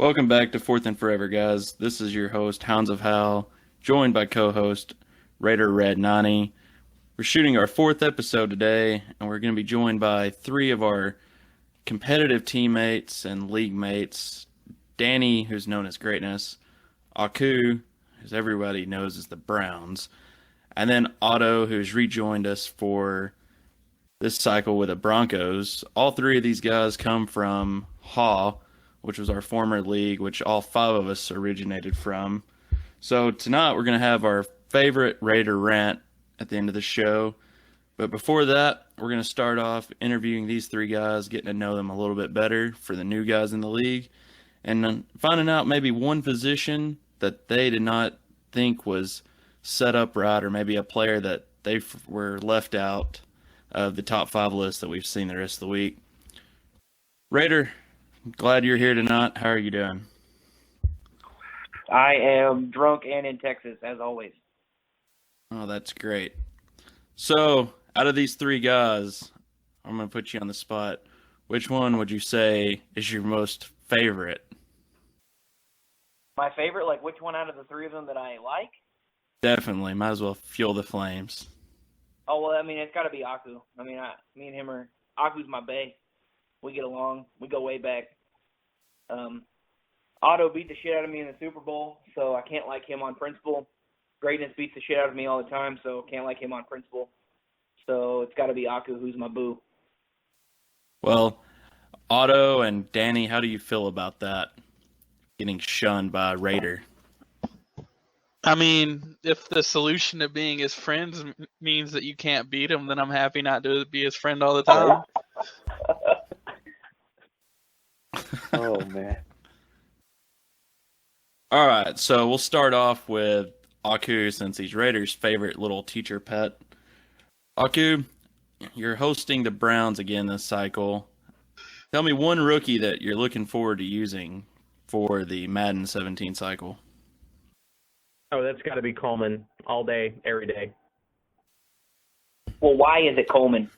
Welcome back to Fourth and Forever, guys. This is your host, Hounds of Hal, joined by co-host Raider Red 90. We're shooting our fourth episode today, and we're going to be joined by three of our competitive teammates and league mates. Danny, who's known as Greatness, Aku, who everybody knows as the Browns, and then Otto, who's rejoined us for this cycle with the Broncos. All three of these guys come from Haw, which was our former league, which all five of us originated from. So tonight we're going to have our favorite Raider rant at the end of the show. But before that, we're going to start off interviewing these three guys, getting to know them a little bit better for the new guys in the league, and finding out maybe one position that they did not think was set up right, or maybe a player that they were left out of the top five list that we've seen the rest of the week. Raider, glad you're here tonight. How are you doing? I am drunk and in Texas, as always. Oh, that's great. So, out of these three guys, I'm going to put you on the spot. Which one would you say is your most favorite? My favorite? Like, which one out of the three of them that I like? Definitely. Might as well fuel the flames. Oh, well, I mean, it's got to be Aku. I mean, me and him are – Aku's my bae. We get along. We go way back. Otto beat the shit out of me in the Super Bowl, so I can't like him on principle. Greatness beats the shit out of me all the time, so can't like him on principle. So it's got to be Aku, who's my boo. Well, Otto and Danny, how do you feel about that? Getting shunned by a Raider. I mean, if the solution to being his friends means that you can't beat him, then I'm happy not to be his friend all the time. Oh, man. All right, so we'll start off with Aku, since he's Raiders' favorite little teacher pet. Aku, you're hosting the Browns again this cycle. Tell me one rookie that you're looking forward to using for the Madden 17 cycle. Oh, that's got to be Coleman all day, every day. Well, why is it Coleman?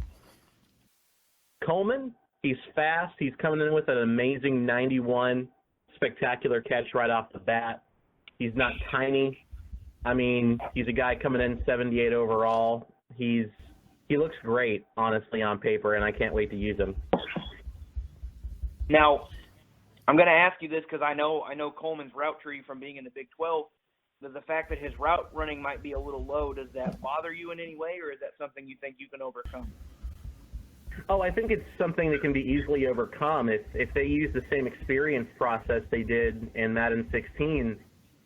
Coleman, he's fast. He's coming in with an amazing 91, spectacular catch right off the bat. He's not tiny. I mean, he's a guy coming in 78 overall. He looks great, honestly, on paper, and I can't wait to use him. Now, I'm going to ask you this because I know Coleman's route tree from being in the Big 12. Does the fact that his route running might be a little low, does that bother you in any way, or is that something you think you can overcome? Oh, I think it's something that can be easily overcome. If they use the same experience process they did in Madden 16,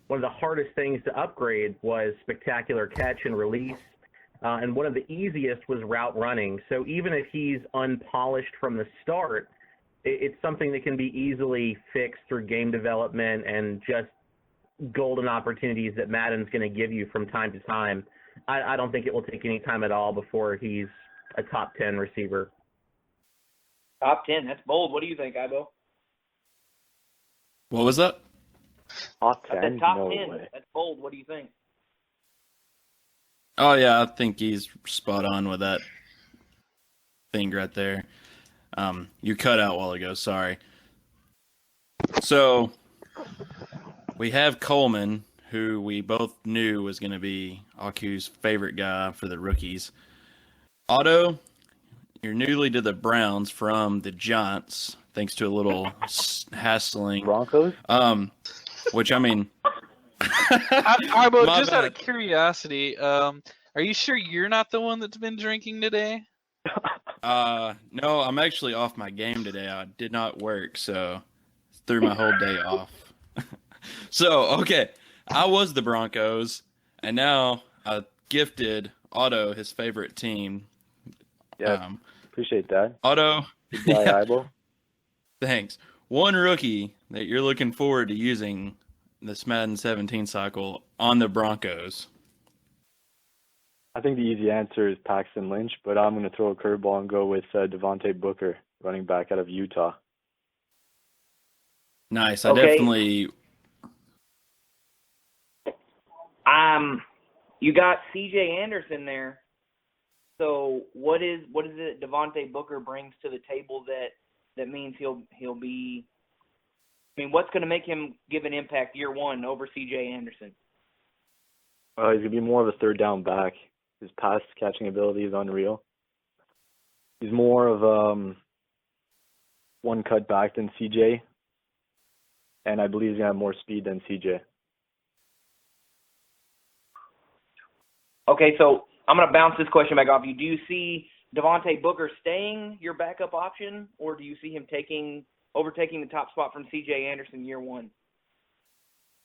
one of the hardest things to upgrade was spectacular catch and release, and one of the easiest was route running. So even if he's unpolished from the start, it's something that can be easily fixed through game development and just golden opportunities that Madden's going to give you from time to time. I don't think it will take any time at all before he's a top 10 receiver. Top 10, that's bold. What do you think, Ibo? What was that? Top I 10? said top No 10, way. that's bold. What do you think? Oh, yeah, I think he's spot on with that thing right there. You cut out a while ago, sorry. So, we have Coleman, who we both knew was going to be Aku's favorite guy for the rookies. Otto, you're newly to the Browns from the Giants, thanks to a little hassling. Broncos? Which, I mean... Arbo, My just out of bad. curiosity, are you sure you're not the one that's been drinking today? No, I'm actually off my game today. I did not work, so threw my whole day off. So, okay, I was the Broncos, and now I gifted Otto his favorite team. Yeah, appreciate that. Otto, Goodbye, yeah, Ibo. thanks. One rookie that you're looking forward to using this Madden 17 cycle on the Broncos. I think the easy answer is Paxton Lynch, but I'm going to throw a curveball and go with Devontae Booker, running back out of Utah. Nice. I Okay. definitely... You got C.J. Anderson there. So what is it Devontae Booker brings to the table that means he'll be I mean, what's going to make him give an impact year one over C.J. Anderson? He's going to be more of a third down back. His pass catching ability is unreal. He's more of one cut back than CJ, and I believe he's going to have more speed than CJ. Okay, so I'm going to bounce this question back off you. Do you see Devontae Booker staying your backup option, or do you see him overtaking the top spot from C.J. Anderson year one?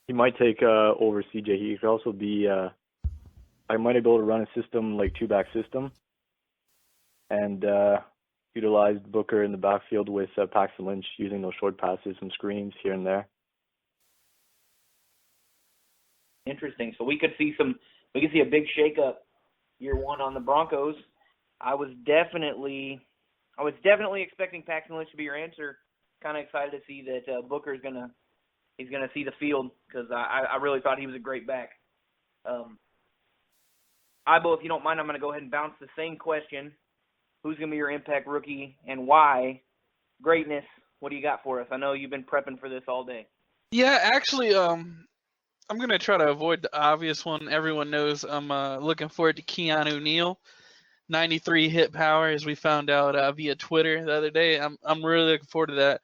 He might take over CJ. He could also be. I might be able to run a system like two-back system, and utilize Booker in the backfield with Paxton Lynch using those short passes, some screens here and there. Interesting. So we could see a big shakeup year one on the Broncos. I was definitely expecting Paxton Lynch to be your answer. Kind of excited to see that Booker is gonna see the field, because I really thought he was a great back. Ibo, if you don't mind, I'm going to go ahead and bounce the same question. Who's going to be your impact rookie and why? Greatness, what do you got for us? I know you've been prepping for this all day. Yeah, actually, I'm going to try to avoid the obvious one. Everyone knows I'm looking forward to Keanu Neal. 93 hit power, as we found out via Twitter the other day. I'm really looking forward to that.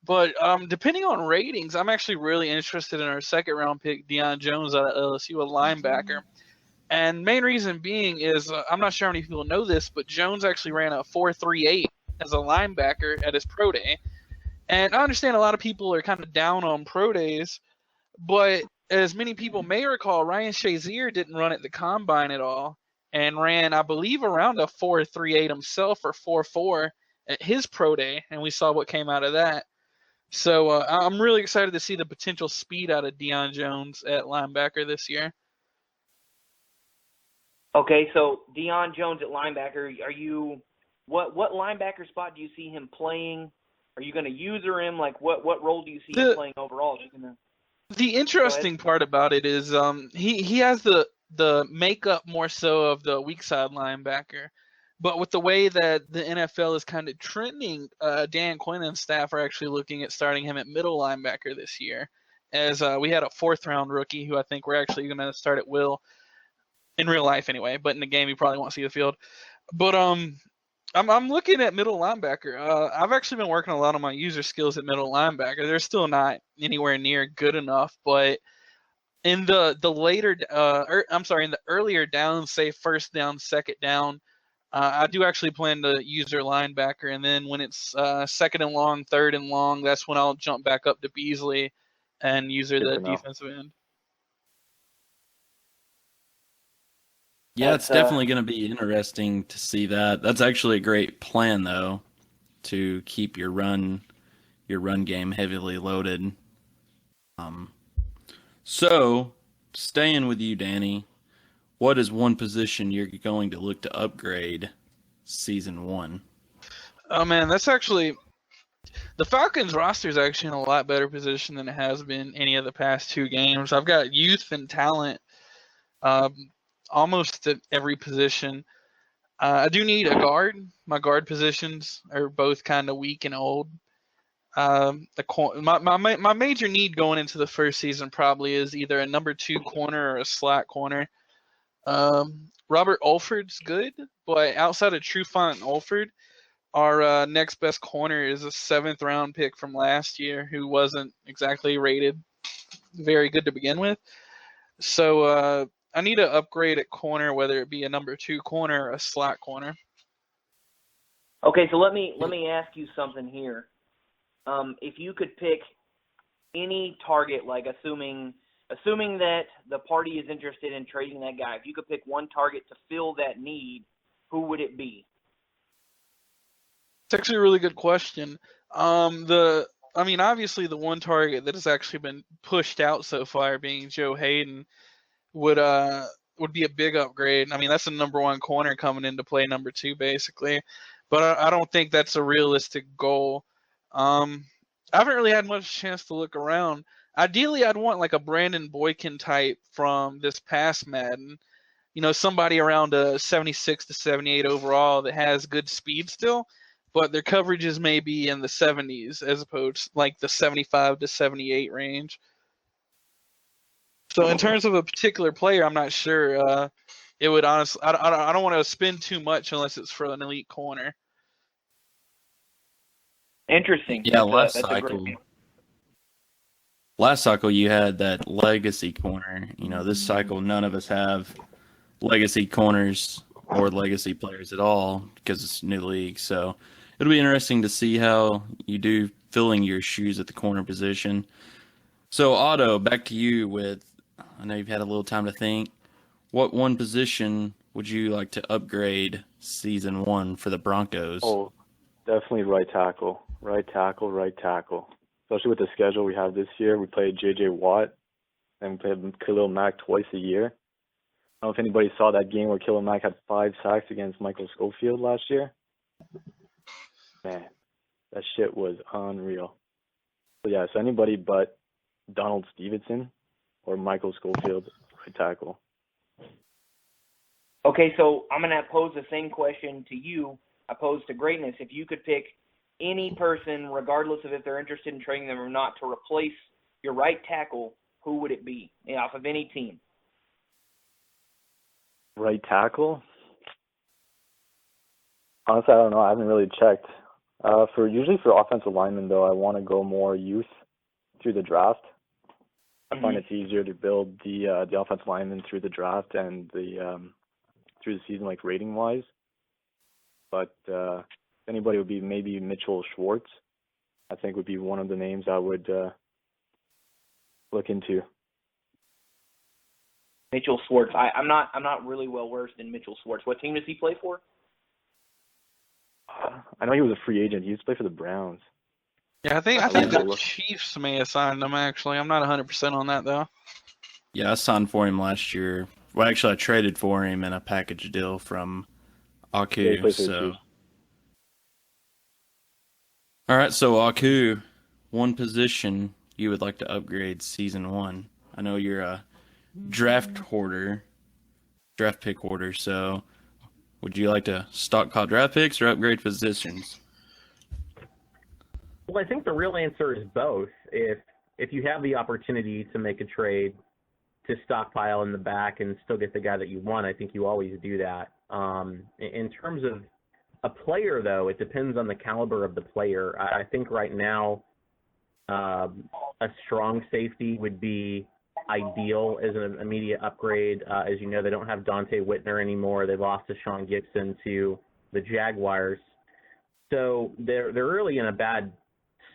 But depending on ratings, I'm actually really interested in our second-round pick, Deion Jones out of LSU, a linebacker. And main reason being is, I'm not sure how many people know this, but Jones actually ran a 4.38 as a linebacker at his pro day. And I understand a lot of people are kind of down on pro days, but as many people may recall, Ryan Shazier didn't run at the combine at all and ran, I believe, around a 4.38 himself or 4.4 at his pro day, and we saw what came out of that. So I'm really excited to see the potential speed out of Deion Jones at linebacker this year. Okay, so Deion Jones at linebacker, what linebacker spot do you see him playing? Are you going to user him? Like, what role do you see him playing overall? The interesting part about it is he has the makeup more so of the weak side linebacker. But with the way that the NFL is kind of trending, Dan Quinn and staff are actually looking at starting him at middle linebacker this year, as we had a fourth-round rookie who I think we're actually going to start at will, in real life anyway, but in the game you probably won't see the field. But I'm looking at middle linebacker. I've actually been working a lot on my user skills at middle linebacker. They're still not anywhere near good enough, but in the earlier downs, say first down, second down, I do actually plan to user linebacker, and then when it's second and long, third and long, that's when I'll jump back up to Beasley and user the defensive end. Yeah, it's definitely going to be interesting to see that. That's actually a great plan, though, to keep your run game heavily loaded. So, staying with you, Danny, what is one position you're going to look to upgrade season one? Oh man, that's actually the Falcons roster is actually in a lot better position than it has been any of the past two games. I've got youth and talent. Almost at every position. I do need a guard. My guard positions are both kind of weak and old. My major need going into the first season probably is either a number 2 corner or a slot corner. Robert Olford's good, but outside of Trufant and Olford, our next best corner is a 7th round pick from last year who wasn't exactly rated very good to begin with. So I need to upgrade at corner, whether it be a number 2 corner or a slot corner. Okay, so let me ask you something here. If you could pick any target, like assuming that the party is interested in trading that guy, if you could pick one target to fill that need, who would it be? It's actually a really good question. Obviously the one target that has actually been pushed out so far, being Joe Hayden, would be a big upgrade. I mean, that's the number 1 corner coming into play number 2 basically, but I don't think that's a realistic goal. I haven't really had much chance to look around. Ideally, I'd want like a Brandon Boykin type from this past Madden. Somebody around a 76 to 78 overall that has good speed still, but their coverages may be in the 70s as opposed to like the 75 to 78 range. So in terms of a particular player, I'm not sure. It would honestly, I don't want to spend too much unless it's for an elite corner. Interesting. Yeah, That's a great deal. last cycle you had that legacy corner. This cycle none of us have legacy corners or legacy players at all because it's a new league. So it'll be interesting to see how you do filling your shoes at the corner position. So Otto, back to you with, I know you've had a little time to think. What one position would you like to upgrade season 1 for the Broncos? Oh, definitely right tackle. Right tackle. Especially with the schedule we have this year. We played J.J. Watt and we played Khalil Mack twice a year. I don't know if anybody saw that game where Khalil Mack had 5 sacks against Michael Schofield last year. Man, that shit was unreal. So yeah, so anybody but Donald Stevenson or Michael Schofield, right tackle. Okay, so I'm going to pose the same question to you I posed to Greatness. If you could pick any person, regardless of if they're interested in trading them or not, to replace your right tackle, who would it be off of any team? Right tackle? Honestly, I don't know. I haven't really checked. Usually for offensive linemen, though, I want to go more youth through the draft. I find it's easier to build the offensive linemen through the draft and through the season, like rating wise. But anybody would be maybe Mitchell Schwartz. I think would be one of the names I would look into. Mitchell Schwartz. I'm not really well versed in Mitchell Schwartz. What team does he play for? I know he was a free agent. He used to play for the Browns. Yeah, I think the Chiefs may have signed him, actually. I'm not 100% on that, though. Yeah, I signed for him last year. Well, actually, I traded for him in a package deal from Aku. All right, so Aku, one position you would like to upgrade season 1. I know you're a draft pick hoarder, so would you like to stockpile draft picks or upgrade positions? Well, I think the real answer is both. If you have the opportunity to make a trade to stockpile in the back and still get the guy that you want, I think you always do that. In terms of a player, though, it depends on the caliber of the player. I think right now a strong safety would be ideal as an immediate upgrade. As you know, they don't have Dante Whitner anymore. They lost Deshaun Gibson to the Jaguars. So they're really in a bad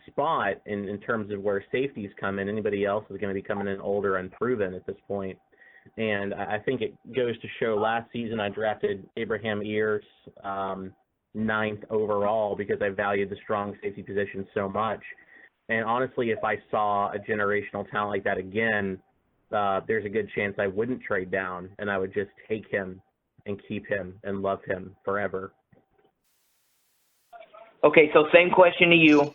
spot in terms of where safeties come in. Anybody else is going to be coming in older and proven at this point. And I think it goes to show last season I drafted Abraham Ears 9th overall because I valued the strong safety position so much. And honestly, if I saw a generational talent like that again, there's a good chance I wouldn't trade down and I would just take him and keep him and love him forever. Okay, so same question to you.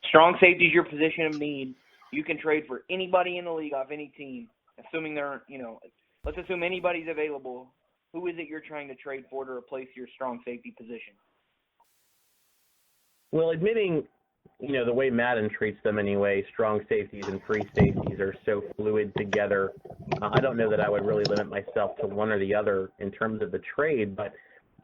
Strong safety is your position of need. You can trade for anybody in the league off any team, assuming they're, let's assume anybody's available. Who is it you're trying to trade for to replace your strong safety position? Well, admitting, the way Madden treats them anyway, strong safeties and free safeties are so fluid together. I don't know that I would really limit myself to one or the other in terms of the trade, but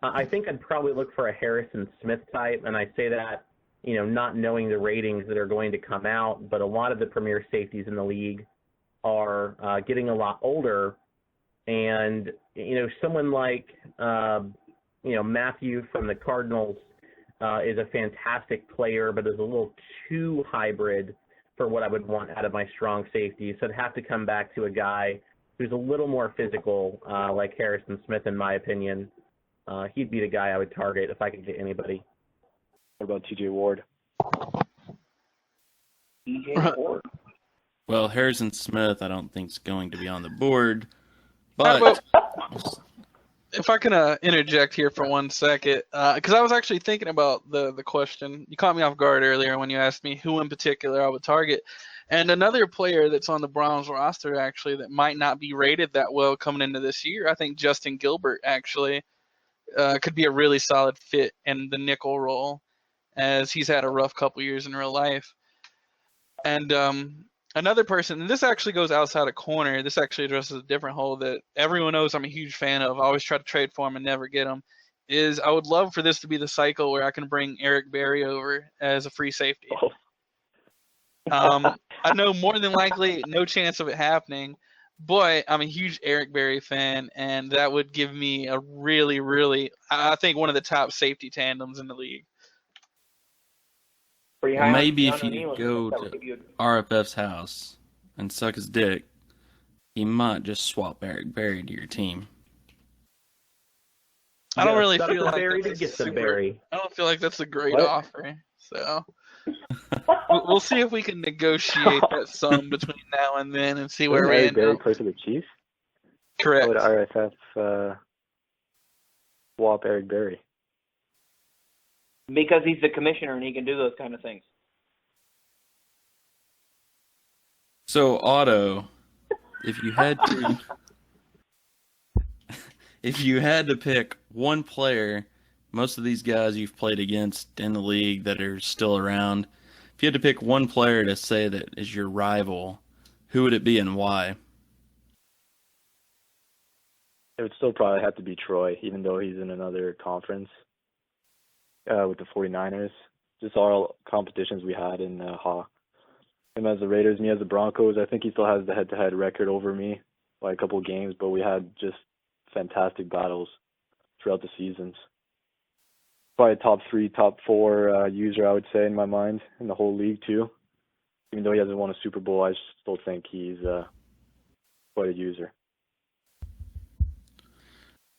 I think I'd probably look for a Harrison Smith type, and I say that, not knowing the ratings that are going to come out, but a lot of the premier safeties in the league are getting a lot older, and, someone like, Matthew from the Cardinals is a fantastic player, but is a little too hybrid for what I would want out of my strong safety. So I'd have to come back to a guy who's a little more physical, like Harrison Smith, in my opinion. He'd be the guy I would target if I could get anybody. What about T.J. Ward? T.J. Ward. Well, Harrison Smith, I don't think is going to be on the board, but if I can interject here for 1 second, because I was actually thinking about the question. You caught me off guard earlier when you asked me who in particular I would target. And another player that's on the Browns roster, actually, that might not be rated that well coming into this year, I think Justin Gilbert, actually, could be a really solid fit in the nickel role. as he's had a rough couple years in real life. And another person, and this actually goes outside a corner. This actually addresses a different hole that everyone knows I'm a huge fan of. I always try to trade for him and never get him. Is I would love for this to be the cycle where I can bring Eric Berry over as a free safety. I know more than likely no chance of it happening, but I'm a huge Eric Berry fan, and that would give me a really, really, I think, one of the top safety tandems in the league. Pretty high on Maybe if Keanu you Neal, go that would to give you RFF's house and suck his dick, he might just swap Eric Berry to your team. I don't really Suck feel the like berry that's to a get the super- berry. I don't feel like that's a great What? offer. So we'll see if we can negotiate that sum between now and then and see where Didn't we Eric end Berry up. play for the Chiefs? Correct. How would RFF swap Eric Berry? because he's the commissioner and he can do those kind of things. So, Otto, if you had to pick one player, most of these guys you've played against in the league that are still around, if you had to pick one player to say that is your rival, who would it be and why? It would still probably have to be Troy, even though he's in another conference with the 49ers. Just all competitions we had in him as the Raiders, me as the Broncos. I think he still has the head-to-head record over me by a couple of games, but we had just fantastic battles throughout the seasons. Probably top 3, top 4 user, I would say, in my mind, in the whole league, too. Even though he hasn't won a Super Bowl, I still think he's quite a user.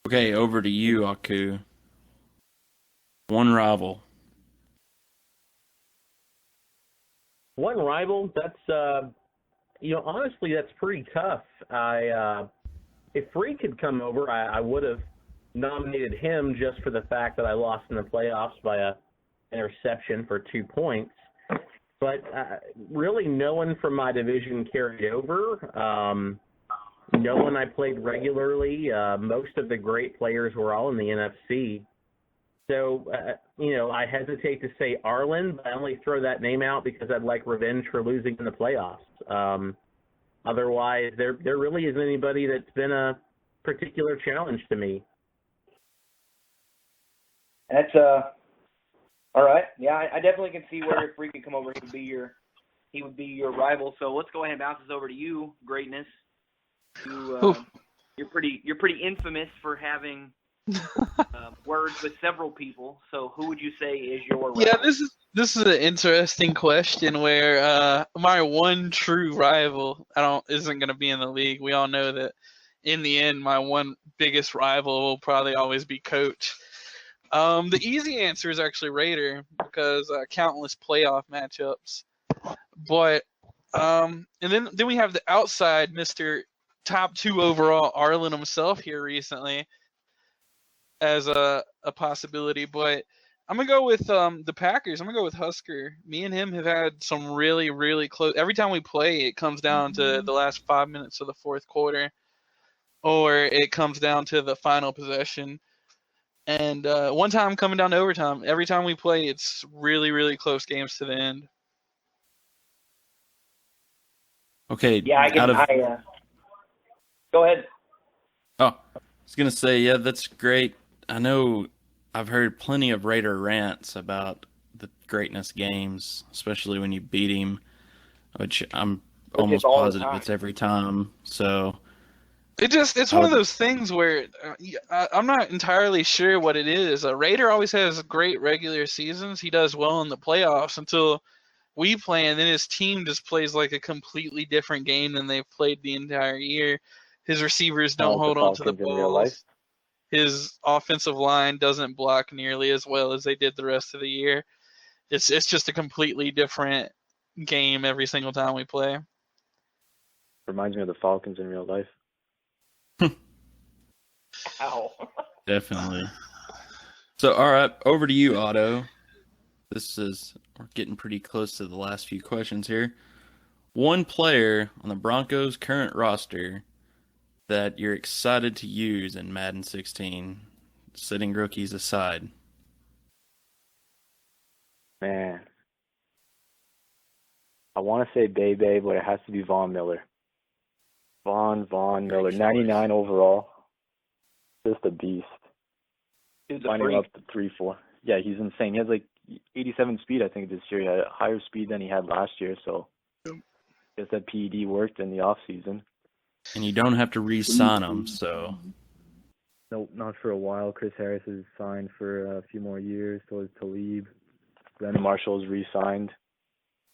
Okay, over to you, Aku. One rival. One rival, that's honestly, that's pretty tough. If Freak had come over, I would have nominated him just for the fact that I lost in the playoffs by a interception for 2 points. But really, no one from my division carried over. No one I played regularly. Most of the great players were all in the NFC. So, I hesitate to say Arlen, but I only throw that name out because I'd like revenge for losing in the playoffs. Otherwise, there really isn't anybody that's been a particular challenge to me. That's all right. Yeah, I definitely can see where if Freak could come over, he would be your rival. So let's go ahead and bounce this over to you, Greatness. You're pretty infamous for having words with several people. So who would you say is your rival? Yeah, this is an interesting question where my one true rival isn't going to be in the league. We all know that in the end, my one biggest rival will probably always be Coach. The easy answer is actually Raider because countless playoff matchups. But and then we have the outside Mr. Top 2 overall Arlen himself here recently as a possibility. But I'm going to go with the Packers. I'm going to go with Husker. Me and him have had some really, really close. Every time we play, it comes down to the last 5 minutes of the fourth quarter, or it comes down to the final possession. And one time coming down to overtime. Every time we play, it's really, really close games to the end. Okay. Yeah, go ahead. Oh, I was going to say, yeah, that's great. I know I've heard plenty of Raider rants about the Greatness games, especially when you beat him, which I'm almost positive it's every time. So it's one of those things where I'm not entirely sure what it is. A Raider always has great regular seasons. He does well in the playoffs until we play, and then his team just plays like a completely different game than they've played the entire year. His receivers don't hold on to the balls. His offensive line doesn't block nearly as well as they did the rest of the year. It's just a completely different game every single time we play. Reminds me of the Falcons in real life. Ow. Definitely. So, all right, over to you, Otto. We're getting pretty close to the last few questions here. One player on the Broncos' current roster that you're excited to use in Madden 16, sitting rookies aside. Man, I want to say Bebe, but it has to be Von Miller. Von Miller, choice. 99 overall. Just a beast. Dude's a Finding freak. up to 3-4. Yeah, he's insane. He has like 87 speed, I think, this year. He had higher speed than he had last year, so I guess that PED worked in the off season. And you don't have to re-sign him, so Nope, not for a while. Chris Harris is signed for a few more years, so is Talib. Brandon Marshall is re-signed.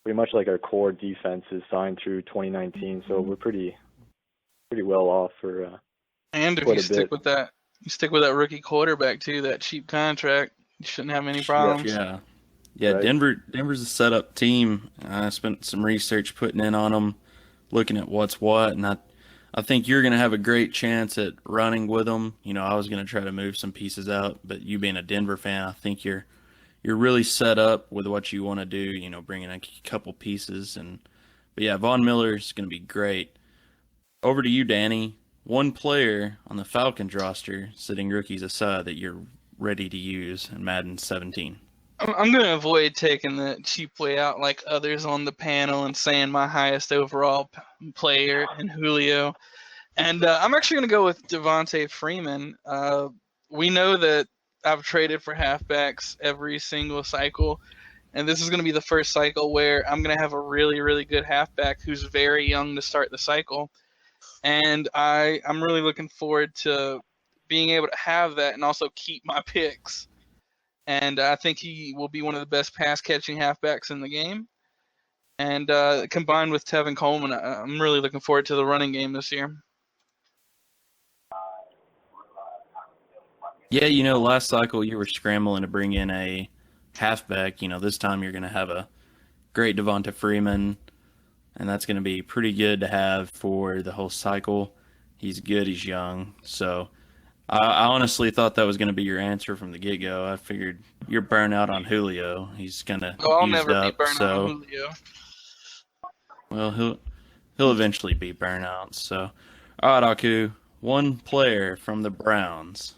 Pretty much like our core defense is signed through 2019, so we're pretty well off for And if quite you a stick bit. with that, rookie quarterback too, that cheap contract, you shouldn't have any problems. yeah. Right. Denver's a set-up team. I spent some research putting in on them, looking at what's what, and I think you're going to have a great chance at running with them. You know, I was going to try to move some pieces out, but you being a Denver fan, I think you're really set up with what you want to do. You know, bringing a couple pieces, but yeah, Von Miller is going to be great. Over to you, Danny. One player on the Falcons roster, sitting rookies aside, that you're ready to use in Madden 17. I'm going to avoid taking the cheap way out like others on the panel and saying my highest overall player in Julio. And I'm actually going to go with Devontae Freeman. We know that I've traded for halfbacks every single cycle, and this is going to be the first cycle where I'm going to have a really, really good halfback who's very young to start the cycle. And I'm really looking forward to being able to have that and also keep my picks. And I think he will be one of the best pass-catching halfbacks in the game. And combined with Tevin Coleman, I'm really looking forward to the running game this year. Yeah, you know, last cycle you were scrambling to bring in a halfback. You know, this time you're going to have a great Devonta Freeman, and that's going to be pretty good to have for the whole cycle. He's good, he's young. So I honestly thought that was going to be your answer from the get-go. I figured you're burnt out on Julio. He's kind of I'll used never up. be burnt so, out on Julio. Well, he'll eventually be burnt out. So, all right, Aku, one player from the Browns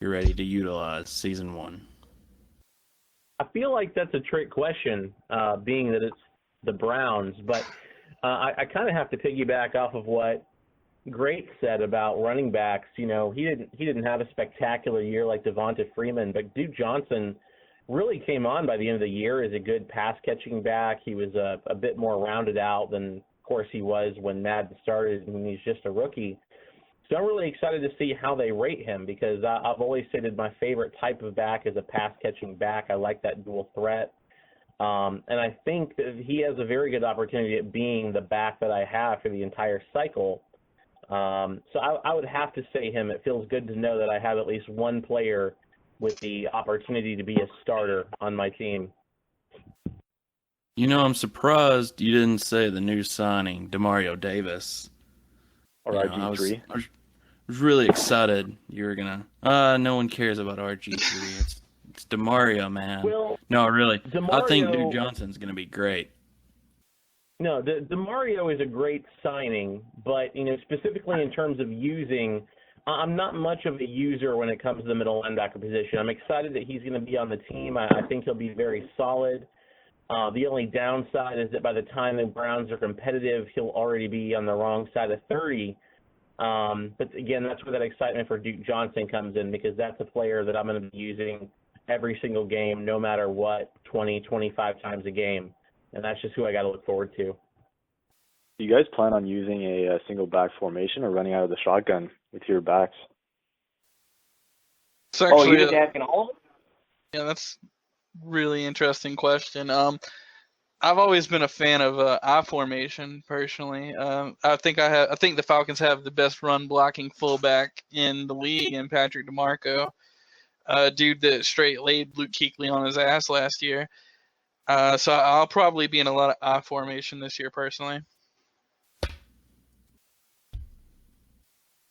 you're ready to utilize season 1. I feel like that's a trick question, being that it's the Browns, but I kind of have to piggyback off of what Great said about running backs. You know, he didn't have a spectacular year like Devonta Freeman, but Duke Johnson really came on by the end of the year as a good pass-catching back. He was a bit more rounded out than, of course, he was when Madden started and when he's just a rookie. So I'm really excited to see how they rate him because I've always said that my favorite type of back is a pass-catching back. I like that dual threat. And I think that he has a very good opportunity at being the back that I have for the entire cycle. So I would have to say him. It feels good to know that I have at least one player with the opportunity to be a starter on my team. You know, I'm surprised you didn't say the new signing, Demario Davis. Or You know, RG3. I was really excited you were going to... no one cares about RG3. It's Demario, man. Well, no, really. I think Demario- Duke Johnson's going to be great. No, DeMario is a great signing, but specifically in terms of using, I'm not much of a user when it comes to the middle linebacker position. I'm excited that he's going to be on the team. I think he'll be very solid. The only downside is that by the time the Browns are competitive, he'll already be on the wrong side of 30. But again, that's where that excitement for Duke Johnson comes in because that's a player that I'm going to be using every single game, no matter what, 20, 25 times a game. And that's just who I got to look forward to. Do you guys plan on using a single back formation or running out of the shotgun with your backs? It's actually, you're just asking all of them? yeah, that's a really interesting question. I've always been a fan of I formation personally. I think the Falcons have the best run blocking fullback in the league in Patrick DeMarco, dude that straight laid Luke Kuechly on his ass last year. So I'll probably be in a lot of I formation this year personally.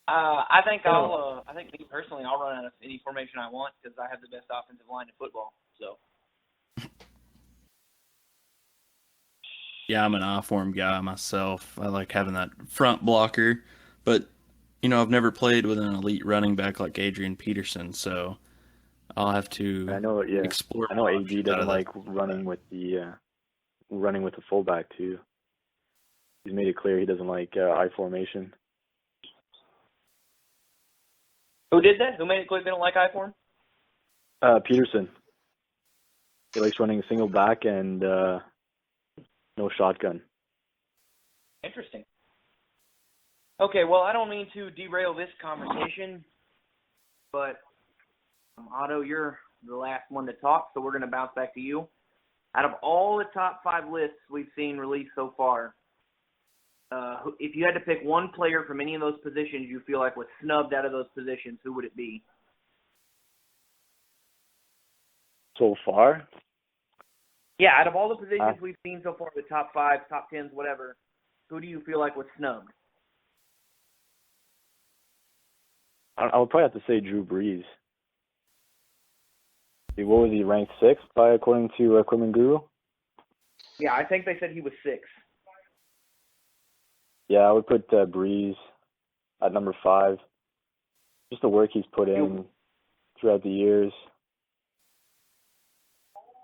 I think me personally, I'll run out of any formation I want because I have the best offensive line in football. So. Yeah, I'm an I-form guy myself. I like having that front blocker, but I've never played with an elite running back like Adrian Peterson, so I'll have to I know, yeah. explore. I know more AD options out doesn't of like that. running with the fullback too. He's made it clear he doesn't like I formation. Who did that? Who made it clear they don't like I form? Peterson. He likes running a single back and no shotgun. Interesting. Okay, well, I don't mean to derail this conversation, but Otto, you're the last one to talk, so we're going to bounce back to you. Out of all the top 5 lists we've seen released so far, if you had to pick one player from any of those positions you feel like was snubbed out of those positions, who would it be? So far? Yeah, out of all the positions we've seen so far, the top 5, top 10s, whatever, who do you feel like was snubbed? I would probably have to say Drew Brees. What was he, ranked 6th according to Equipment Guru? Yeah, I think they said he was 6. Yeah, I would put Brees at number 5. Just the work he's put in throughout the years.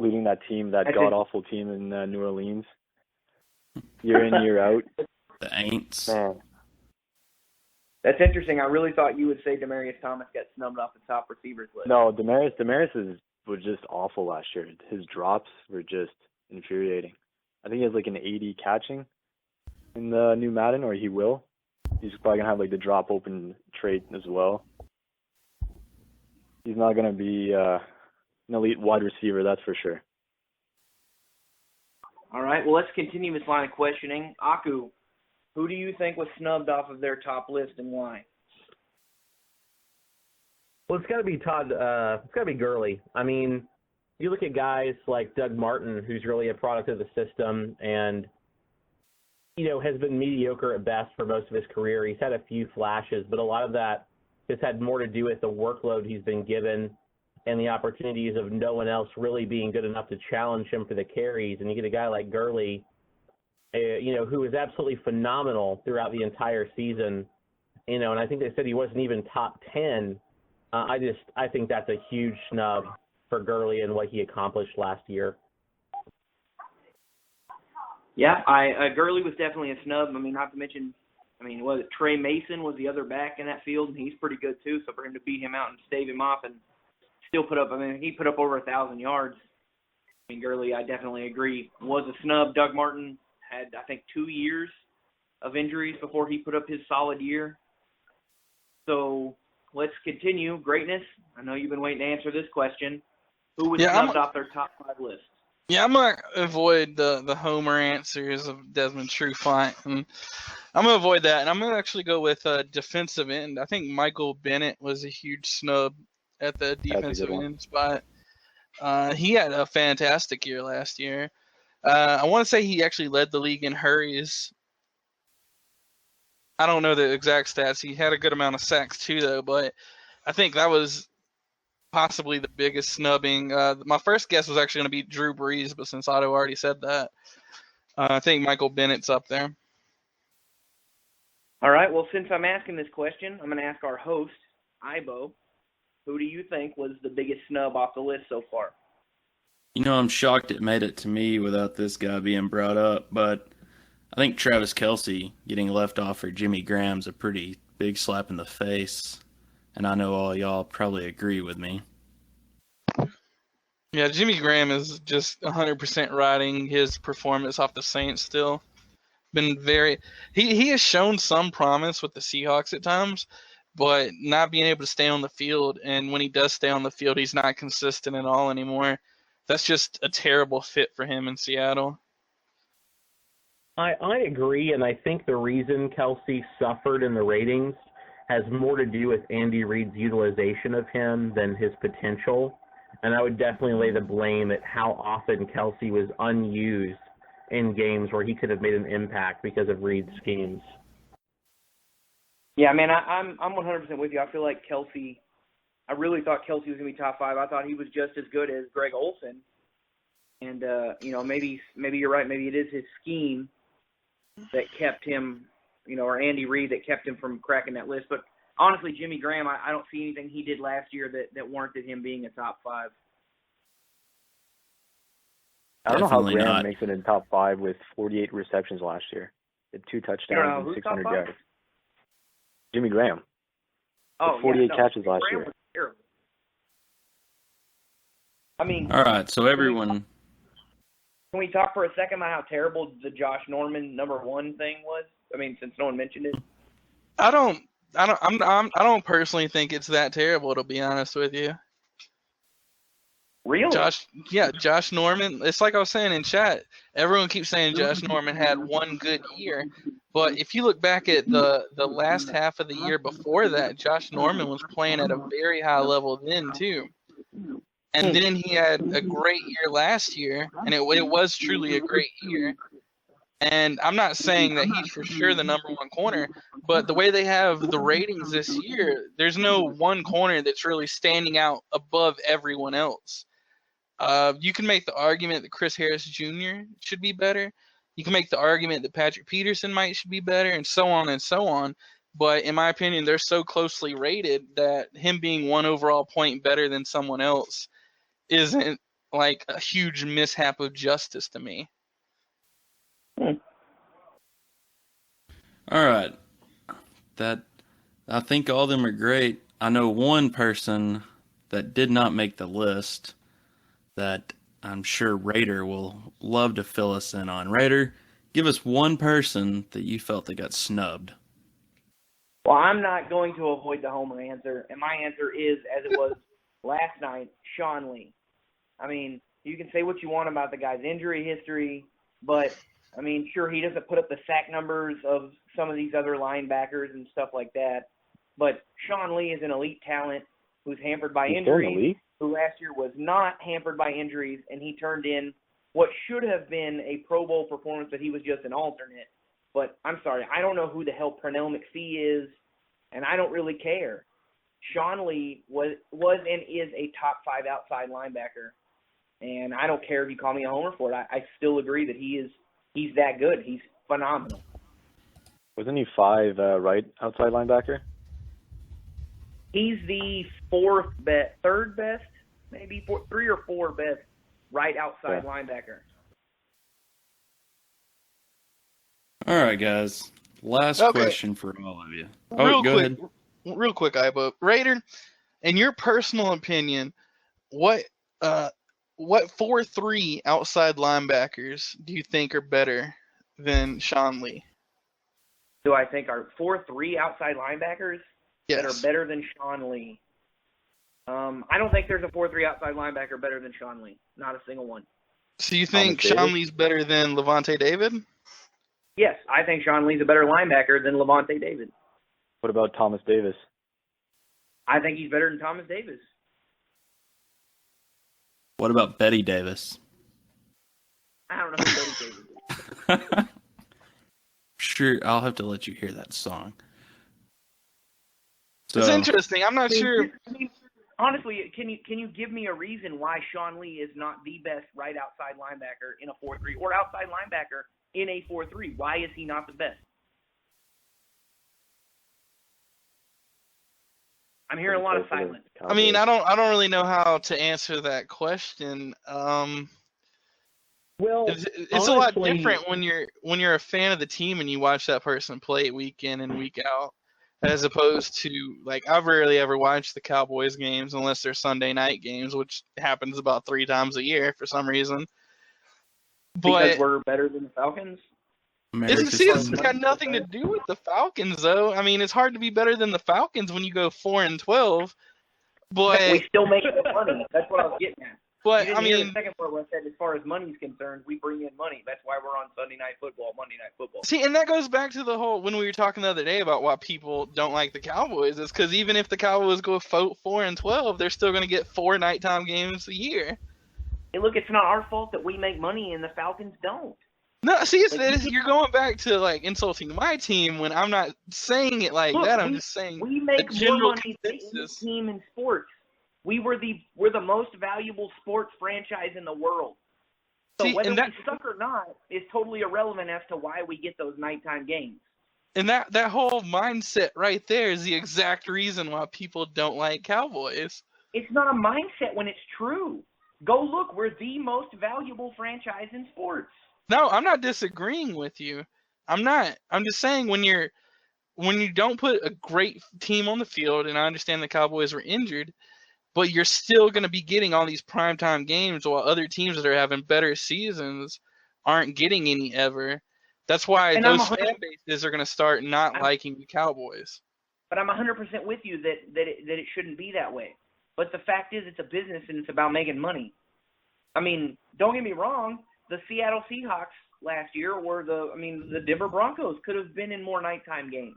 Leading that team, that god-awful team in New Orleans. Year in, year out. The Aints. Man. That's interesting. I really thought you would say Demaryius Thomas got snubbed off the top receivers list. No, Demaryius was just awful last year. His drops were just infuriating. I think he has like an 80 catching in the new Madden, or he will. He's probably going to have like the drop open trait as well. He's not going to be an elite wide receiver, that's for sure. All right, well, let's continue this line of questioning. Aku, who do you think was snubbed off of their top list and why? Well, it's got to be it's got to be Gurley. I mean, you look at guys like Doug Martin, who's really a product of the system and, has been mediocre at best for most of his career. He's had a few flashes, but a lot of that has had more to do with the workload he's been given and the opportunities of no one else really being good enough to challenge him for the carries. And you get a guy like Gurley, who was absolutely phenomenal throughout the entire season, and I think they said he wasn't even top 10. I think that's a huge snub for Gurley and what he accomplished last year. Yeah, Gurley was definitely a snub. I mean, not to mention, was it Trey Mason was the other back in that field, and he's pretty good too. So for him to beat him out and stave him off and still he put up over 1,000 yards. Gurley, I definitely agree, was a snub. Doug Martin had, I think, 2 years of injuries before he put up his solid year. So let's continue. Greatness, I know you've been waiting to answer this question. Who was snubbed off their top 5 list? Yeah, I'm going to avoid the homer answers of Desmond Trufant. And I'm going to avoid that, and I'm going to actually go with defensive end. I think Michael Bennett was a huge snub at the defensive end spot. He had a fantastic year last year. I want to say he actually led the league in hurries. I don't know the exact stats. He had a good amount of sacks too, though, but I think that was possibly the biggest snubbing. My first guess was actually going to be Drew Brees, but since Otto already said that, I think Michael Bennett's up there. All right, well, since I'm asking this question, I'm going to ask our host, Ibo, who do you think was the biggest snub off the list so far? I'm shocked it made it to me without this guy being brought up, but I think Travis Kelce getting left off for Jimmy Graham's a pretty big slap in the face, and I know all y'all probably agree with me. Yeah, Jimmy Graham is just 100% riding his performance off the Saints still. He has shown some promise with the Seahawks at times, but not being able to stay on the field, and when he does stay on the field, he's not consistent at all anymore. That's just a terrible fit for him in Seattle. I agree, and I think the reason Kelce suffered in the ratings has more to do with Andy Reid's utilization of him than his potential. And I would definitely lay the blame at how often Kelce was unused in games where he could have made an impact because of Reid's schemes. Yeah, man, I'm 100% with you. I feel like Kelce, I really thought Kelce was going to be top 5. I thought he was just as good as Greg Olsen. And, maybe you're right. Maybe it is his scheme that kept him, or Andy Reid that kept him from cracking that list. But honestly, Jimmy Graham, I don't see anything he did last year that warranted him being a top 5. I don't know how Definitely Graham not. makes it in top 5 with 48 receptions last year. He had 2 touchdowns and 600 yards. Jimmy Graham. Oh, 48 catches Graham last year. Was terrible. I mean, All right, so everyone. Can we talk for a second about how terrible the Josh Norman #1 thing was? I mean, since no one mentioned it. I don't personally think it's that terrible, to be honest with you. Really? Josh Norman. It's like I was saying in chat. Everyone keeps saying Josh Norman had one good year, but if you look back at the last half of the year before that, Josh Norman was playing at a very high level then too. And then he had a great year last year, and it was truly a great year. And I'm not saying that he's for sure the #1 corner, but the way they have the ratings this year, there's no one corner that's really standing out above everyone else. You can make the argument that Chris Harris Jr. should be better. You can make the argument that Patrick Peterson should be better, and so on and so on. But in my opinion, they're so closely rated that him being 1 overall point better than someone else isn't like a huge mishap of justice to me. All right. I think all of them are great. I know one person that did not make the list that I'm sure Raider will love to fill us in on. Raider, give us one person that you felt that got snubbed. Well, I'm not going to avoid the homer answer, and my answer is, as it was last night, Sean Lee. I mean, you can say what you want about the guy's injury history, but, I mean, sure, he doesn't put up the sack numbers of some of these other linebackers and stuff like that, but Sean Lee is an elite talent who's hampered by injuries, who last year was not hampered by injuries, and he turned in what should have been a Pro Bowl performance, but he was just an alternate. But I'm sorry, I don't know who the hell Pernell McPhee is, and I don't really care. Sean Lee was and is a top 5 outside linebacker, and I don't care if you call me a homer for it. I still agree that he's that good. He's phenomenal. Wasn't he 5 right outside linebacker? He's the third best, maybe 3 or 4 best right outside linebacker. All right, guys. Last question for all of you. Real quick, Ibo. Raider, in your personal opinion, what 4-3 outside linebackers do you think are better than Sean Lee? Do I think our 4-3 outside linebackers that are better than Sean Lee? I don't think there's a 4-3 outside linebacker better than Sean Lee. Not a single one. So you think Sean Lee's better than Levante David? Yes, I think Sean Lee's a better linebacker than Levante David. What about Thomas Davis? I think he's better than Thomas Davis. What about Betty Davis? I don't know who Betty Davis is. Sure, I'll have to let you hear that song. So, it's interesting. I'm not sure. I mean, honestly, can you give me a reason why Sean Lee is not the best right outside linebacker in a 4-3 or outside linebacker in a 4-3? Why is he not the best? I'm hearing a lot of silence. I mean, I don't really know how to answer that question. Well, it's a lot different when you're a fan of the team and you watch that person play week in and week out, as opposed to, like, I've rarely ever watched the Cowboys games unless they're Sunday night games, which happens about 3 times a year for some reason. Because we're better than the Falcons? It's got nothing to do with the Falcons, though. I mean, it's hard to be better than the Falcons when you go 4-12. But we still make the money. That's what I was getting at. But I mean, the second part was that as far as money's concerned, we bring in money. That's why we're on Sunday Night Football, Monday Night Football. See, and that goes back to the whole when we were talking the other day about why people don't like the Cowboys. It's because even if the Cowboys go 4-12, they're still going to get 4 nighttime games a year. Hey, look, it's not our fault that we make money and the Falcons don't. No, see, you're going back to, like, insulting my team when I'm not saying it like that. I'm just saying we make more money than any team in sports. We're the most valuable sports franchise in the world. So whether we suck or not is totally irrelevant as to why we get those nighttime games. And that whole mindset right there is the exact reason why people don't like Cowboys. It's not a mindset when it's true. Go look. We're the most valuable franchise in sports. No, I'm not disagreeing with you. I'm not. I'm just saying when you don't put a great team on the field, and I understand the Cowboys were injured, but you're still going to be getting all these primetime games while other teams that are having better seasons aren't getting any ever. That's why And those fan bases are going to start not liking the Cowboys. But I'm 100% with you that it shouldn't be that way. But the fact is, it's a business and it's about making money. I mean, don't get me wrong. The Seattle Seahawks last year were the Denver Broncos could have been in more nighttime games.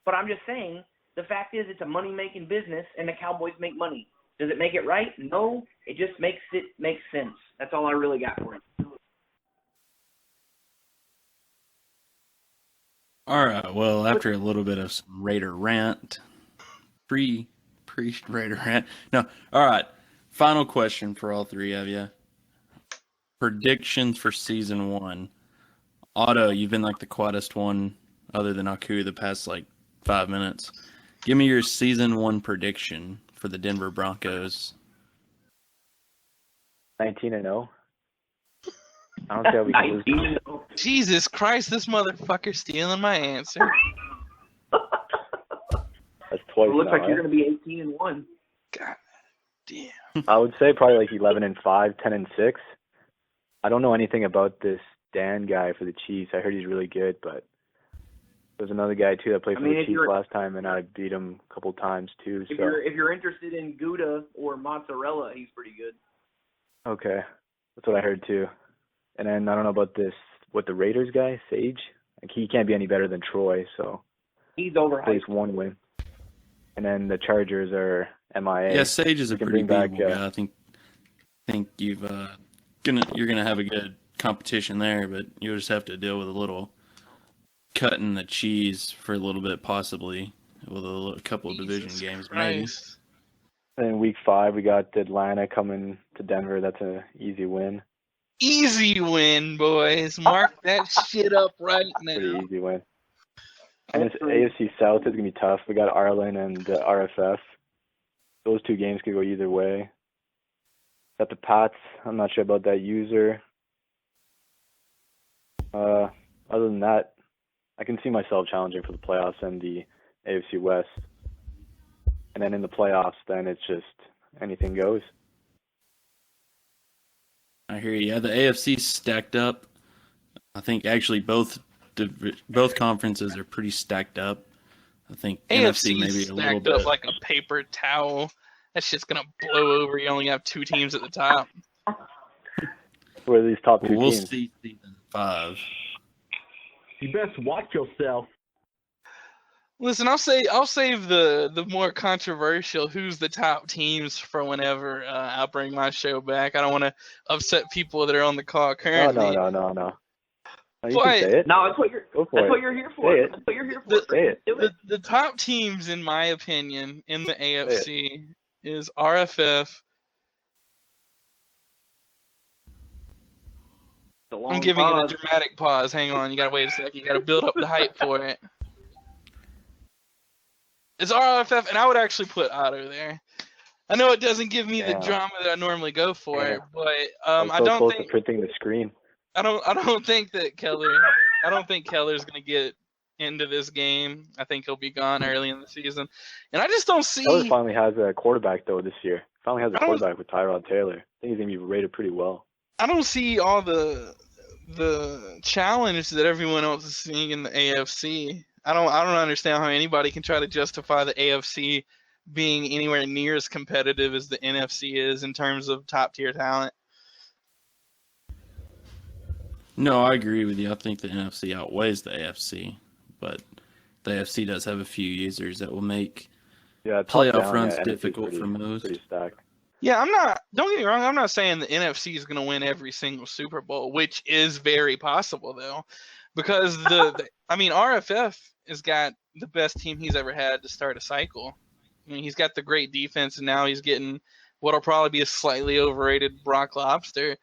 But I'm just saying, the fact is, it's a money-making business, and the Cowboys make money. Does it make it right? No. It just makes sense. That's all I really got for it. All right. Well, after a little bit of some Raider rant, pre-Raider rant. No. All right. Final question for all three of you. Predictions for season 1. Otto, you've been like the quietest one other than Aku the past 5 minutes. Give me your season 1 prediction for the Denver Broncos. 19-0. I don't see how we can lose. 19-0. Jesus Christ, this motherfucker's stealing my answer. That's twice. It looks now, like you're going to be 18-1. God damn. I would say probably 11-5, 10-6. I don't know anything about this Dan guy for the Chiefs. I heard he's really good, but there's another guy too that played for the Chiefs last time, and I beat him a couple times too. If you're interested in Gouda or mozzarella, he's pretty good. Okay, that's what I heard too. And then I don't know about the Raiders guy, Sage. He can't be any better than Troy, so he's overhyped. Plays 1 win. And then the Chargers are MIA. Yeah, Sage is a pretty beatable guy. I think you're gonna have a good competition there, but you'll just have to deal with a little cutting the cheese for a little bit, possibly with a couple of division games, maybe. And in week 5, we got Atlanta coming to Denver. That's an easy win. Easy win, boys. Mark that shit up right now. Pretty easy win. And this AFC South is going to be tough. We got Ireland and RFF. Those 2 games could go either way. Got the Pats. I'm not sure about that user. Other than that, I can see myself challenging for the playoffs and the AFC West. And then in the playoffs, then it's just anything goes. I hear you. Yeah, the AFC stacked up. I think actually both conferences are pretty stacked up. I think NFC maybe a little bit up like a paper towel. That shit's gonna blow over. You only have 2 teams at the top. Where are these top 2 teams? We'll see season 5. You best watch yourself. Listen, I'll save the more controversial who's the top teams for whenever I bring my show back. I don't want to upset people that are on the call currently. No. You can say it. No, that's what you're here for. Say it. That's what you're here for. Say it. The top teams, in my opinion, in the AFC is RFF. I'm giving it a dramatic pause. Hang on, you gotta wait a second. You gotta build up the hype for it. It's RFF, and I would actually put Otto there. I know it doesn't give me the drama that I normally go for, but I don't close think to printing the screen. I don't think that Keller. I don't think Keller's gonna get into this game. I think he'll be gone early in the season, and I just don't see. Keller finally has a quarterback though this year. Finally has a quarterback with Tyrod Taylor. I think he's gonna be rated pretty well. I don't see all the challenge that everyone else is seeing in the AFC. I don't understand how anybody can try to justify the AFC being anywhere near as competitive as the NFC is in terms of top tier talent. No, I agree with you. I think the NFC outweighs the AFC, but the AFC does have a few users that will make playoff runs difficult for most. Yeah, don't get me wrong, I'm not saying the NFC is going to win every single Super Bowl, which is very possible though, because RFF has got the best team he's ever had to start a cycle. I mean, he's got the great defense, and now he's getting what'll probably be a slightly overrated Brock Lobster.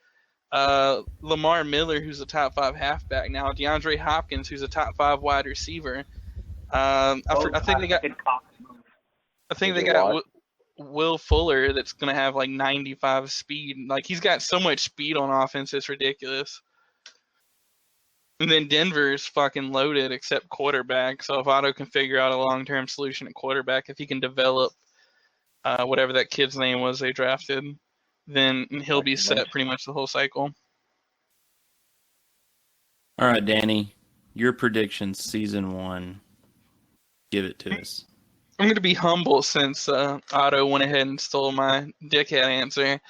Lamar Miller, who's a top 5 halfback now, DeAndre Hopkins, who's a top 5 wide receiver. I think they got Will Fuller that's gonna have like 95 speed. Like he's got so much speed on offense, it's ridiculous. And then Denver's fucking loaded except quarterback. So if Otto can figure out a long-term solution at quarterback, if he can develop whatever that kid's name was they drafted, then he'll be set pretty much the whole cycle. All right, Danny, your predictions, season 1. Give it to us. I'm going to be humble since Otto went ahead and stole my dickhead answer.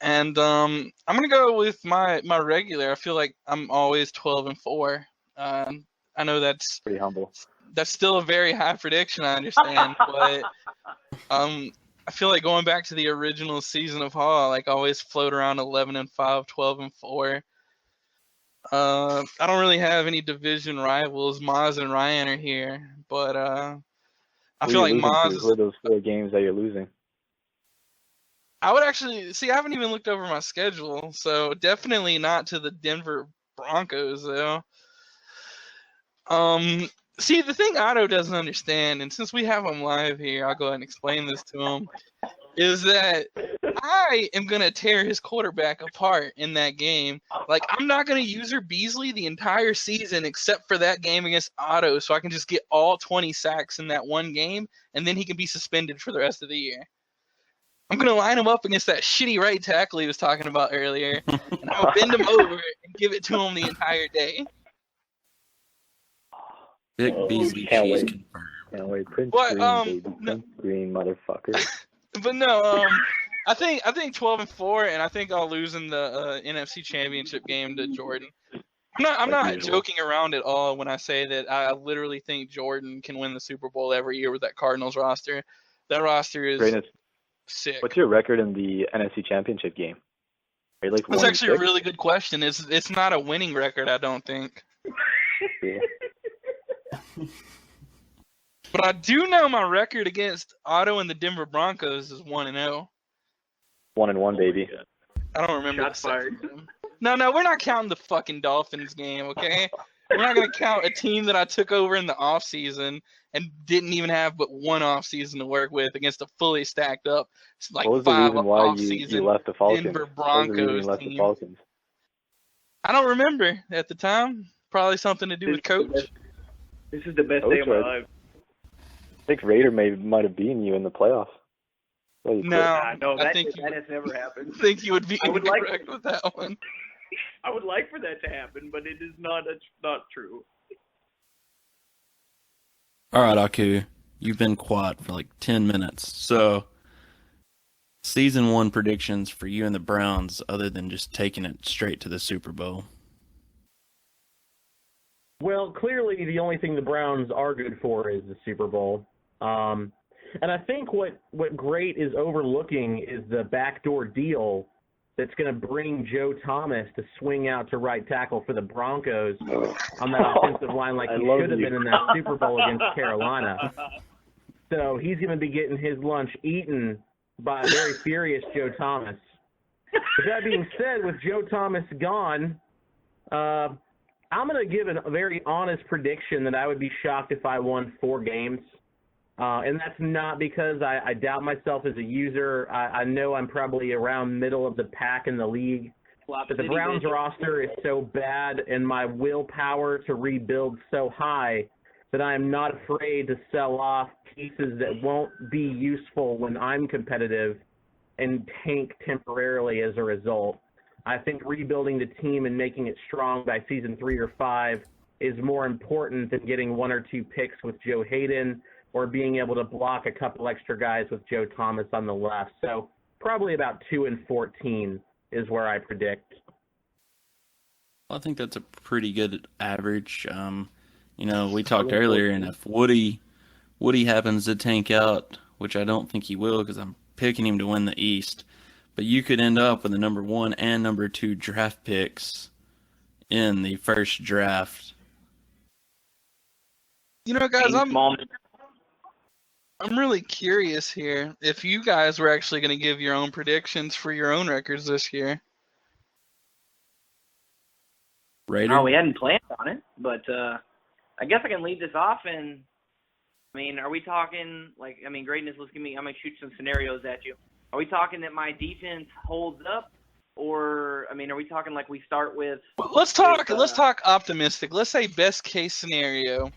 And I'm going to go with my regular. I feel like I'm always 12-4. I know that's pretty humble. That's still a very high prediction, I understand. But I feel like going back to the original season of Hall, like always float around 11-5, 12-4. I don't really have any division rivals. Maz and Ryan are here, but I feel like Maz. Who are those 4 games that you're losing? I would actually see. I haven't even looked over my schedule, so definitely not to the Denver Broncos though. See, the thing Otto doesn't understand, and since we have him live here, I'll go ahead and explain this to him, is that I am going to tear his quarterback apart in that game. Like, I'm not going to use Beasley the entire season except for that game against Otto, so I can just get all 20 sacks in that one game, and then he can be suspended for the rest of the year. I'm going to line him up against that shitty right tackle he was talking about earlier, and I'll bend him over and give it to him the entire day. Big Beasley cheese confirmed. Can't wait. Prince What, Green, baby. Prince Green, motherfucker. But no, I think 12-4, and I think I'll lose in the NFC Championship game to Jordan. I'm not joking around at all when I say that I literally think Jordan can win the Super Bowl every year with that Cardinals roster. That roster is sick. What's your record in the NFC Championship game? Are you like That's actually 1-6? a really good question. It's not a winning record, I don't think. Yeah. But I do know my record against Otto and the Denver Broncos is 1-0. 1-1, baby. I don't remember. Shots fired. No, we're not counting the fucking Dolphins game, okay? We're not going to count a team that I took over in the offseason and didn't even have but one offseason to work with against a fully stacked up, like What was the 5 reason why offseason you left the Falcons? Denver What was the reason you Broncos left team. the Falcons? I don't remember at the time. Probably something to do with coach. This is the best day of my life. I think Raider might have beaten you in the playoffs. Well, you No, that I has never happened. think you would be I would like- incorrect with that one. I would like for that to happen, but it is not true. All right, Aku, you've been quiet for like 10 minutes. So, season 1 predictions for you and the Browns, other than just taking it straight to the Super Bowl. Well, clearly the only thing the Browns are good for is the Super Bowl. And I think what Great is overlooking is the backdoor deal that's going to bring Joe Thomas to swing out to right tackle for the Broncos on that offensive line like he should have been in that Super Bowl against Carolina. So he's going to be getting his lunch eaten by a very furious Joe Thomas. With that being said, with Joe Thomas gone, I'm going to give a very honest prediction that I would be shocked if I won 4 games. And that's not because I doubt myself as a user. I know I'm probably around middle of the pack in the league. But the Browns roster is so bad and my willpower to rebuild so high that I am not afraid to sell off pieces that won't be useful when I'm competitive and tank temporarily as a result. I think rebuilding the team and making it strong by season 3 or 5 is more important than getting 1 or 2 picks with Joe Hayden or being able to block a couple extra guys with Joe Thomas on the left. So probably about 2-14 is where I predict. I think that's a pretty good average. We talked earlier, and if Woody happens to tank out, which I don't think he will because I'm picking him to win the East, but you could end up with the number 1 and number 2 draft picks in the first draft. You know, guys, I'm really curious here if you guys were actually going to give your own predictions for your own records this year. Raider? Oh, we hadn't planned on it, but I guess I can lead this off. And I mean, are we talking like? I mean, greatness. I'm gonna shoot some scenarios at you. Are we talking that my defense holds up, or I mean, are we talking like we start with? Let's talk optimistic. Let's say best case scenario.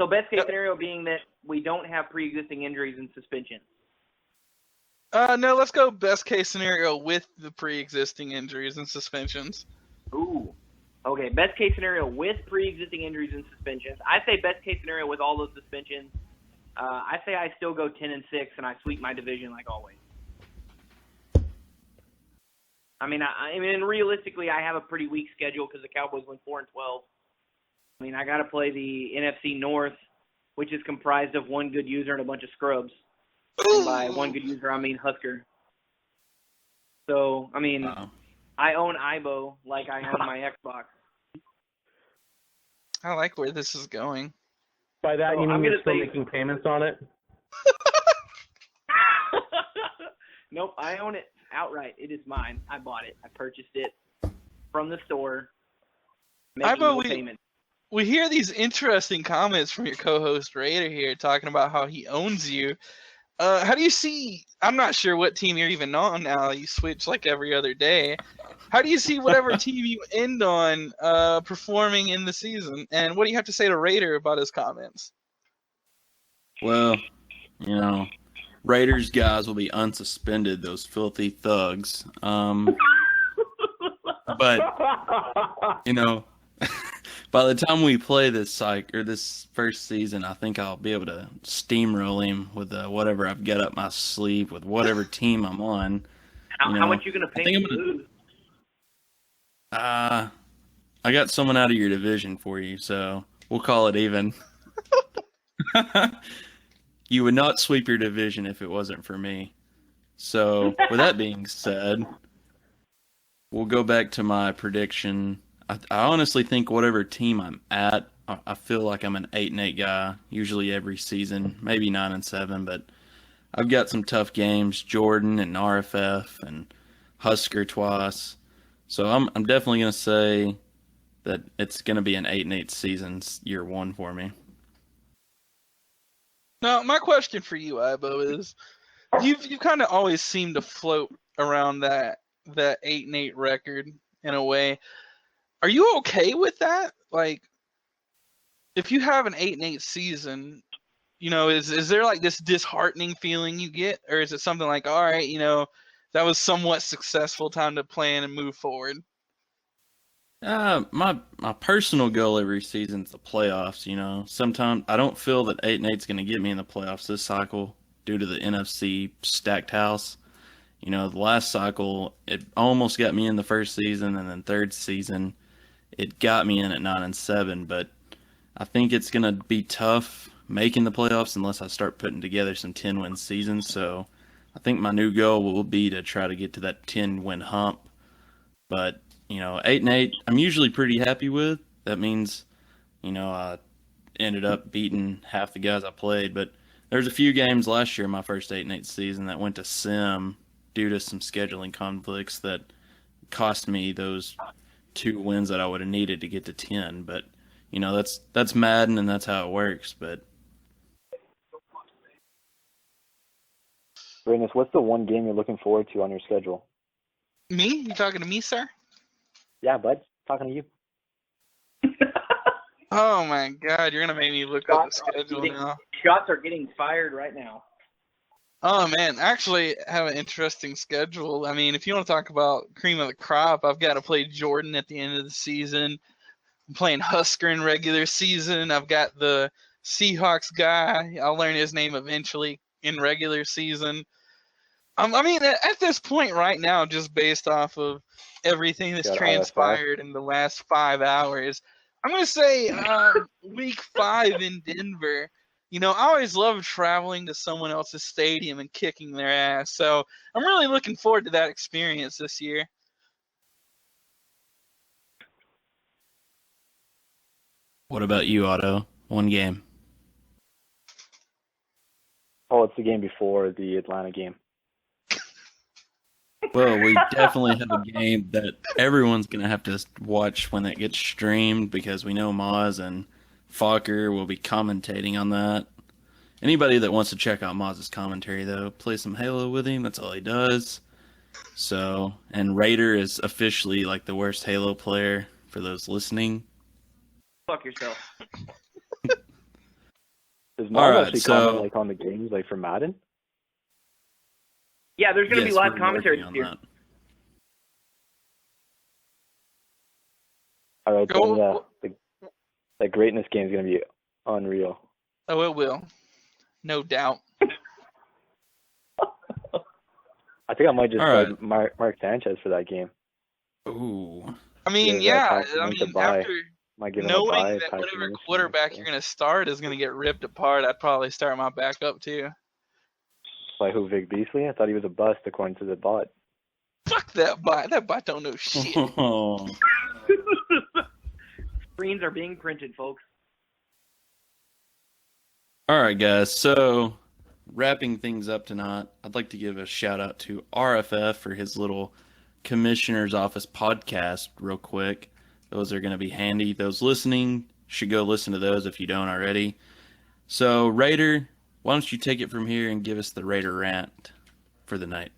So best case scenario being that we don't have pre-existing injuries and suspension. No, let's go best case scenario with the pre-existing injuries and suspensions. Ooh. Okay, best case scenario with pre-existing injuries and suspensions. I say best case scenario with all those suspensions. I say I still go 10-6 and I sweep my division like always. I mean, realistically, I have a pretty weak schedule because the Cowboys went 4-12. I mean, I got to play the NFC North, which is comprised of one good user and a bunch of scrubs. And by one good user, I mean Husker. So, I mean, I own Ibo like I own my Xbox. I like where this is going. By that, you mean you're still making payments on it? Nope, I own it outright. It is mine. I bought it. I purchased it from the store. Making no payment. We hear these interesting comments from your co-host Raider here talking about how he owns you. How do you see, I'm not sure what team you're even on now. You switch like every other day. How do you see whatever team you end on performing in the season? And what do you have to say to Raider about his comments? Well, you know, Raiders guys will be unsuspended, those filthy thugs. But, you know, by the time we play this this first season, I think I'll be able to steamroll him with whatever I've got up my sleeve with whatever team I'm on. How much you gonna pay me to lose? I got someone out of your division for you, so we'll call it even. You would not sweep your division if it wasn't for me. So, with that being said, we'll go back to my prediction. I honestly think whatever team I'm at, I feel like I'm an 8-8 guy, usually every season, maybe 9-7, but I've got some tough games, Jordan and RFF and Husker twice. So I'm definitely going to say that it's going to be an 8-8 season, year one for me. Now, my question for you, Ibo, is you've kind of always seemed to float around that 8-8 record in a way. Are you okay with that? Like, if you have an 8-8 season, you know, is there like this disheartening feeling you get, or is it something like, all right, you know, that was somewhat successful, time to plan and move forward? My personal goal every season is the playoffs. You know, sometimes I don't feel that 8-8 is going to get me in the playoffs this cycle due to the NFC stacked house. You know, the last cycle it almost got me in the first season, and then third season it got me in at 9-7. But I think it's going to be tough making the playoffs unless I start putting together some 10-win seasons. So I think my new goal will be to try to get to that 10-win hump. But you know, 8-8, I'm usually pretty happy with. That means, you know, I ended up beating half the guys I played. But there's a few games last year in my first 8-8 season that went to sim due to some scheduling conflicts that cost me those 2 wins that I would have needed to get to 10. But, you know, that's Madden and that's how it works. But Greatness, what's the one game you're looking forward to on your schedule? Me? You talking to me, sir? Yeah, bud. Talking to you. Oh my God, you're gonna make me look up the schedule now. Shots are getting fired right now. Oh man, actually have an interesting schedule. I mean, if you want to talk about cream of the crop, I've got to play Jordan at the end of the season. I'm playing Husker in regular season. I've got the Seahawks guy. I'll learn his name eventually in regular season. I mean, at this point right now, just based off of everything that's transpired in the last 5 hours, I'm going to say week 5 in Denver. You know, I always love traveling to someone else's stadium and kicking their ass. So I'm really looking forward to that experience this year. what about you, Otto? One game. Oh, it's the game before the Atlanta game. Well, we definitely have a game that everyone's going to have to watch when it gets streamed because we know Moz and Fokker will be commentating on that. Anybody that wants to check out Moz's commentary, though, play some Halo with him. That's all he does. So, and Raider is officially like the worst Halo player for those listening. Fuck yourself. Does All Mom right, actually so- comment like on the games, like for Madden? Yeah, there's going to Yes, be live we're commentary working this on year. that. All right, Go- then that greatness game is gonna be unreal. Oh, it will. No doubt. I think I might just All start right. Mark Sanchez for that game. Ooh. I mean, Yeah, yeah. that's I meant to mean, buy. after Might give him a knowing buy. that pack whatever him in. quarterback you're going to start is going to get ripped apart, I'd probably start my backup too. By who, Vic Beasley? I thought he was a bust according to the bot. Fuck that bot. That bot don't know shit. Oh. Screens are being printed, folks. All right, guys. So, wrapping things up tonight, I'd like to give a shout out to RFF for his little Commissioner's Office podcast, real quick. Those are going to be handy. Those listening should go listen to those if you don't already. So, Raider, why don't you take it from here and give us the Raider rant for the night?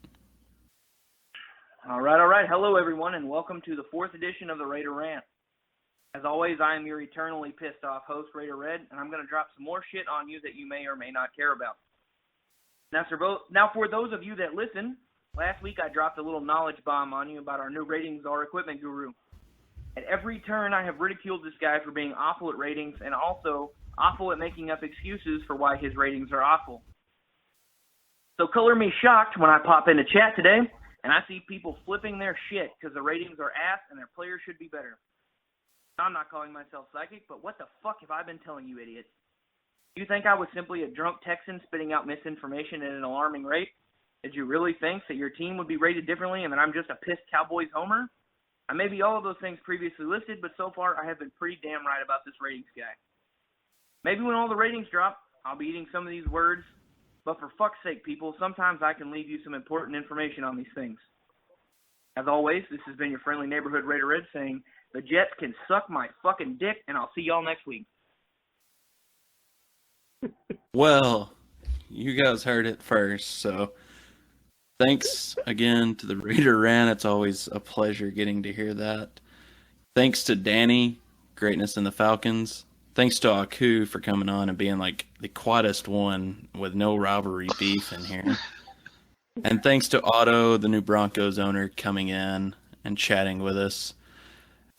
All right. Hello, everyone, and welcome to the 4th edition of the Raider Rant. As always, I am your eternally pissed off host, Raider Red, and I'm going to drop some more shit on you that you may or may not care about. Now, for those of you that listen, last week I dropped a little knowledge bomb on you about our new ratings czar equipment guru. At every turn, I have ridiculed this guy for being awful at ratings and also awful at making up excuses for why his ratings are awful. So color me shocked when I pop into chat today and I see people flipping their shit because the ratings are ass and their players should be better. I'm not calling myself psychic, but what the fuck have I been telling you idiots? Do you think I was simply a drunk Texan spitting out misinformation at an alarming rate? Did you really think that your team would be rated differently and that I'm just a pissed Cowboys homer? I may be all of those things previously listed, but so far I have been pretty damn right about this ratings guy. Maybe when all the ratings drop, I'll be eating some of these words, but for fuck's sake, people, sometimes I can leave you some important information on these things. As always, this has been your friendly neighborhood Raider Red saying, the Jets can suck my fucking dick, and I'll see y'all next week. Well, you guys heard it first, so thanks again to the Raider Rant. It's always a pleasure getting to hear that. Thanks to Danny, Greatness in the Falcons. Thanks to Aku for coming on and being like the quietest one with no rivalry beef in here. And thanks to Otto, the new Broncos owner, coming in and chatting with us.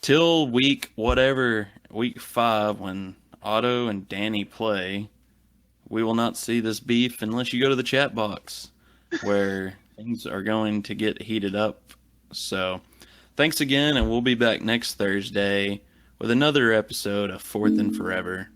Till week 5, when Otto and Danny play, we will not see this beef unless you go to the chat box, where things are going to get heated up. So, thanks again, and we'll be back next Thursday with another episode of Fourth and Forever.